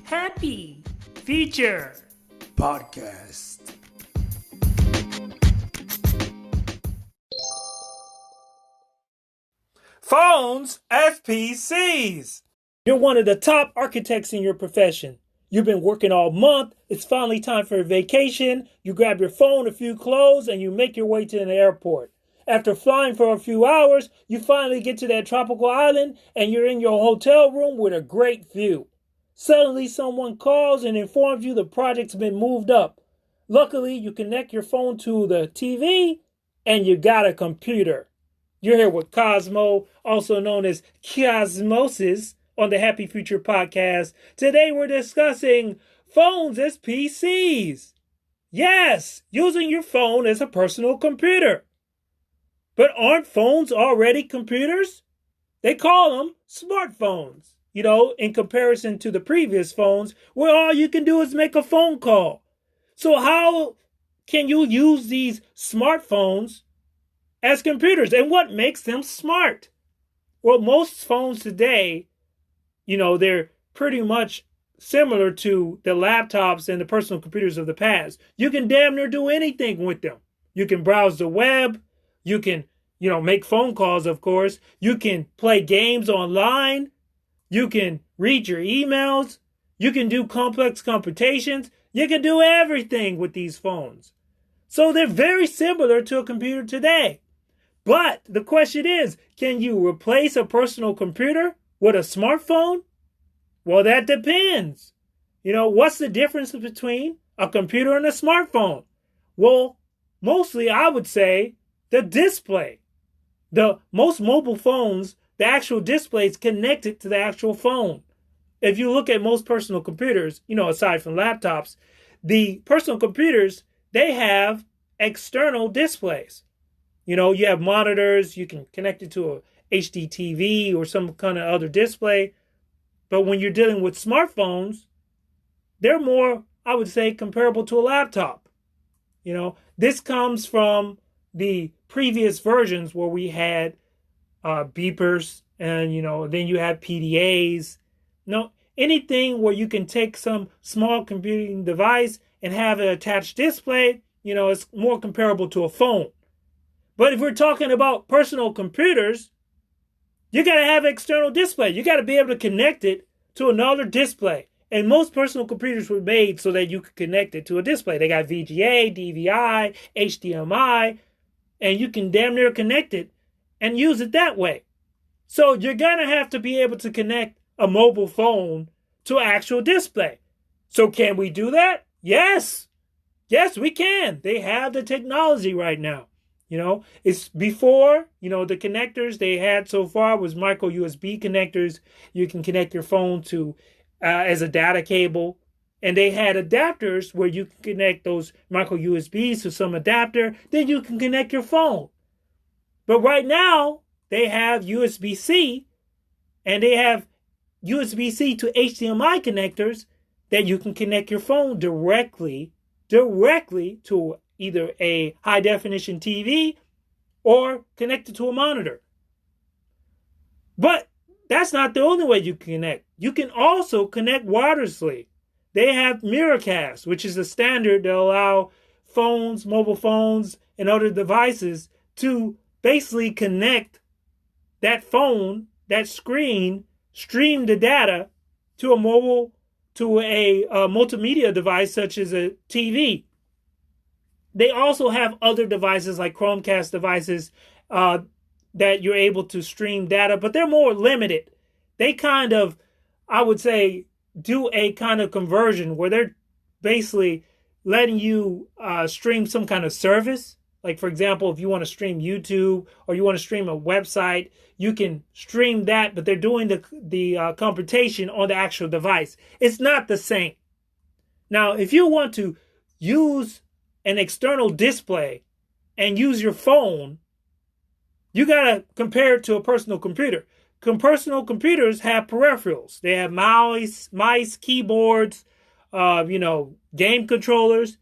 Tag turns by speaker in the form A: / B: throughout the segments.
A: Happy Feature
B: Podcast.
A: Phones as PCs. You're one of the top architects in your profession. You've been working all month. It's finally time for a vacation. You grab your phone, a few clothes, and you make your way to an airport. After flying for a few hours, you finally get to that tropical island and you're in your hotel room with a great view. Suddenly, someone calls and informs you the project's been moved up. Luckily, you connect your phone to the TV and you got a computer. You're here with Cosmo, also known as Cosmosis, on the Happy Future Podcast. Today, we're discussing phones as PCs. Yes, using your phone as a personal computer. But aren't phones already computers? They call them smartphones. In comparison to the previous phones, where all you can do is make a phone call. So how can you use these smartphones as computers? And what makes them smart? Well, most phones today, they're pretty much similar to the laptops and the personal computers of the past. You can damn near do anything with them. You can browse the web. You can, make phone calls, of course. You can play games online. You can read your emails. You can do complex computations. You can do everything with these phones. So they're very similar to a computer today. But the question is, can you replace a personal computer with a smartphone? Well, that depends. What's the difference between a computer and a smartphone? Well, mostly I would say the display. The most mobile phones, the actual display is connected to the actual phone. If you look at most personal computers, aside from laptops, the personal computers, they have external displays. You have monitors, you can connect it to a HD TV or some kind of other display. But when you're dealing with smartphones, they're more, I would say, comparable to a laptop. This comes from the previous versions where we had beepers and, then you have PDAs. Anything where you can take some small computing device and have an attached display, it's more comparable to a phone. But if we're talking about personal computers, you got to have external display. You got to be able to connect it to another display. And most personal computers were made so that you could connect it to a display. They got VGA, DVI, HDMI, and you can damn near connect it and use it that way. So you're going to have to be able to connect a mobile phone to an actual display. So can we do that? Yes. Yes, we can. They have the technology right now. It's before, the connectors they had so far was micro USB connectors. You can connect your phone to as a data cable. And they had adapters where you can connect those micro USBs to some adapter. Then you can connect your phone. But right now, they have USB-C and they have USB-C to HDMI connectors that you can connect your phone directly to either a high definition TV or connect it to a monitor. But that's not the only way you can connect. You can also connect wirelessly. They have Miracast, which is a standard that allow phones, mobile phones, and other devices to basically connect that phone, that screen, stream the data to a multimedia device such as a TV. They also have other devices like Chromecast devices that you're able to stream data, but they're more limited. They kind of, I would say, do a kind of conversion where they're basically letting you stream some kind of service. Like, for example, if you want to stream YouTube or you want to stream a website, you can stream that, but they're doing the computation on the actual device. It's not the same. Now, if you want to use an external display and use your phone, you got to compare it to a personal computer. Personal computers have peripherals. They have mice, keyboards, game controllers.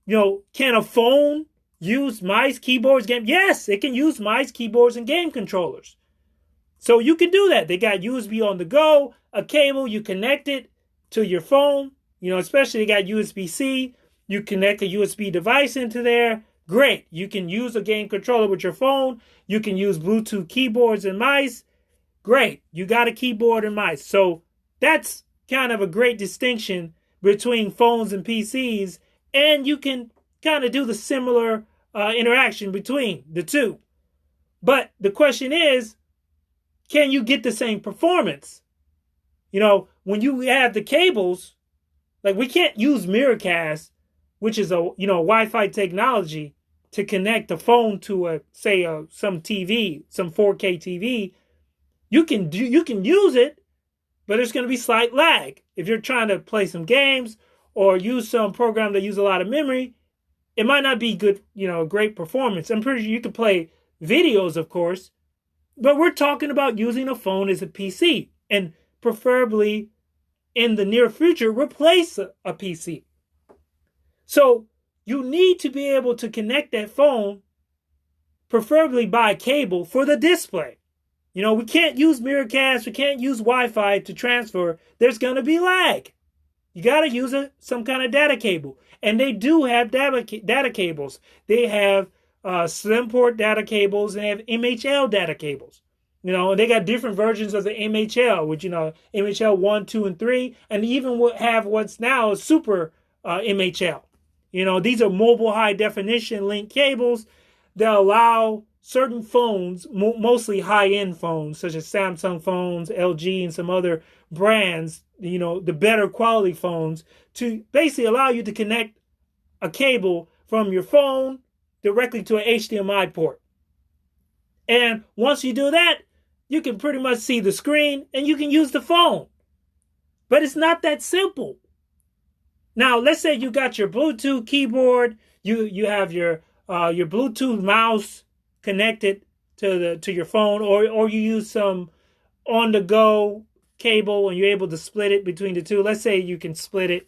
A: Can a phone use mice, keyboards, game? Yes, it can use mice, keyboards, and game controllers. So you can do that. They got USB on the go, a cable, you connect it, to your phone. Especially they got USB-C. You connect a USB device into there. Great. You can use a game controller with your phone. You can use Bluetooth keyboards and mice. Great. You got a keyboard and mice. So that's kind of a great distinction between phones and PCs. And you can kind of do the similar interaction between the two. But the question is, can you get the same performance? When you have the cables, like we can't use Miracast, which is a Wi-Fi technology, to connect a phone to some TV, some 4K TV. You can use it, but there's going to be slight lag. If you're trying to play some games or use some program that use a lot of memory, it might not be good, great performance. I'm pretty sure you can play videos, of course, but we're talking about using a phone as a PC and preferably in the near future replace a PC. So you need to be able to connect that phone, preferably by cable, for the display. We can't use Miracast, we can't use Wi-Fi to transfer. There's going to be lag. You got to use some kind of data cable. And they do have data cables. They have slim port data cables and they have MHL data cables. And they got different versions of the MHL, which, MHL 1, 2, and 3, and even have what's now a super MHL. These are mobile high definition link cables that allow certain phones, mostly high-end phones, such as Samsung phones, LG, and some other brands, the better quality phones, to basically allow you to connect a cable from your phone directly to an HDMI port. And once you do that, you can pretty much see the screen and you can use the phone. But it's not that simple. Now, let's say you got your Bluetooth keyboard, you have your Bluetooth mouse connected to your phone, or you use some on-the-go cable and you're able to split it between the two. Let's say you can split it.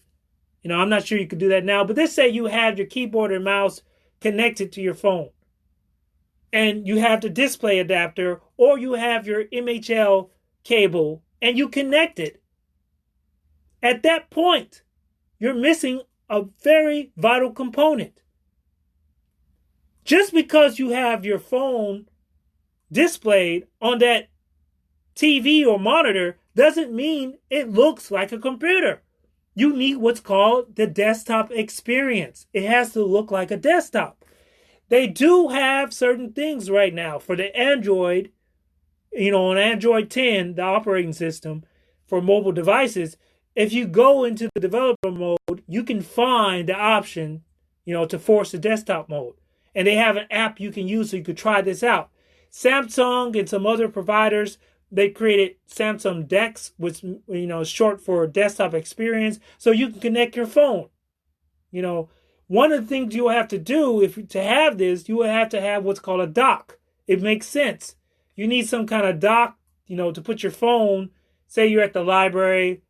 A: I'm not sure you could do that now, but let's say you have your keyboard and mouse connected to your phone. And you have the display adapter, or you have your MHL cable, and you connect it. At that point, you're missing a very vital component. Just because you have your phone displayed on that TV or monitor doesn't mean it looks like a computer. You need what's called the desktop experience. It has to look like a desktop. They do have certain things right now for the Android, on Android 10, the operating system for mobile devices. If you go into the developer mode, you can find the option, to force the desktop mode. And they have an app you can use so you could try this out. Samsung and some other providers, they created Samsung DeX, which, is short for desktop experience, so you can connect your phone. One of the things you'll have to do to have this, you will have to have what's called a dock. It makes sense. You need some kind of dock, to put your phone. Say you're at the library,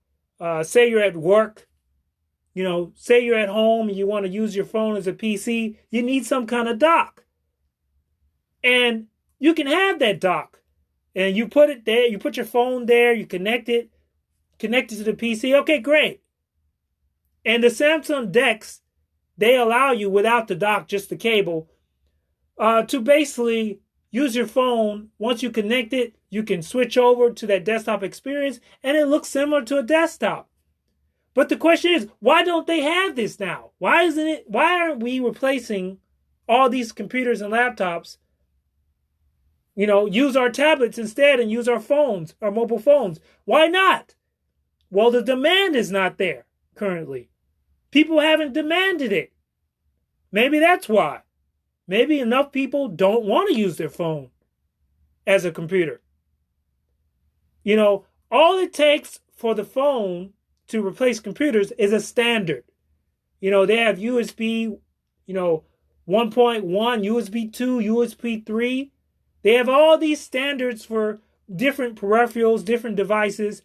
A: say you're at work, say you're at home and you want to use your phone as a PC. You need some kind of dock. And you can have that dock. And you put it there, you put your phone there, you connect it to the PC. Okay, great. And the Samsung DeX, they allow you, without the dock, just the cable, to basically use your phone. Once you connect it, you can switch over to that desktop experience, and it looks similar to a desktop. But the question is, why don't they have this now? Why aren't we replacing all these computers and laptops? Use our tablets instead and use our phones, our mobile phones. Why not? Well, the demand is not there currently. People haven't demanded it. Maybe that's why. Maybe enough people don't want to use their phone as a computer. All it takes for the phone to replace computers is a standard. They have USB, 1.1, USB 2, USB 3. They have all these standards for different peripherals, different devices.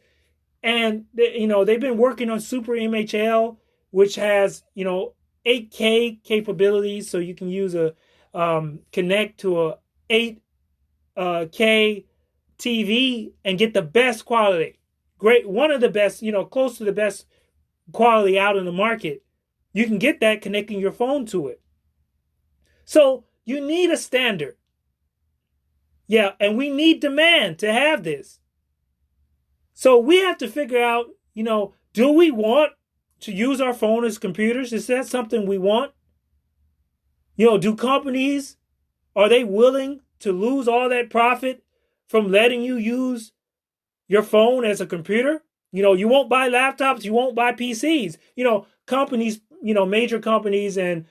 A: And, they've been working on Super MHL, which has, 8K capabilities. So you can use connect to a 8K TV and get the best quality. Great. One of the best, close to the best quality out in the market. You can get that connecting your phone to it. So you need a standard. Yeah, and we need demand to have this. So we have to figure out, do we want to use our phone as computers? Is that something we want? Do companies, are they willing to lose all that profit from letting you use your phone as a computer? You won't buy laptops, you won't buy PCs. Companies, major companies and,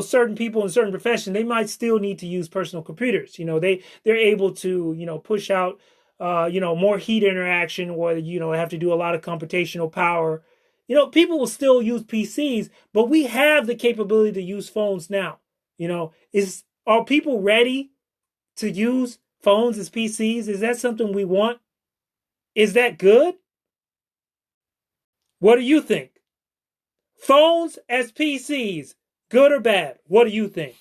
A: certain people in certain professions, they might still need to use personal computers. They're able to, push out, more heat interaction or, have to do a lot of computational power. People will still use PCs, but we have the capability to use phones now. Are people ready to use phones as PCs? Is that something we want? Is that good? What do you think? Phones as PCs, good or bad? What do you think?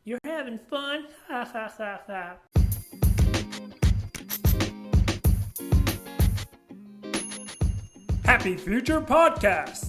A: You're having fun? Ha ha ha ha. Happy Future Podcast.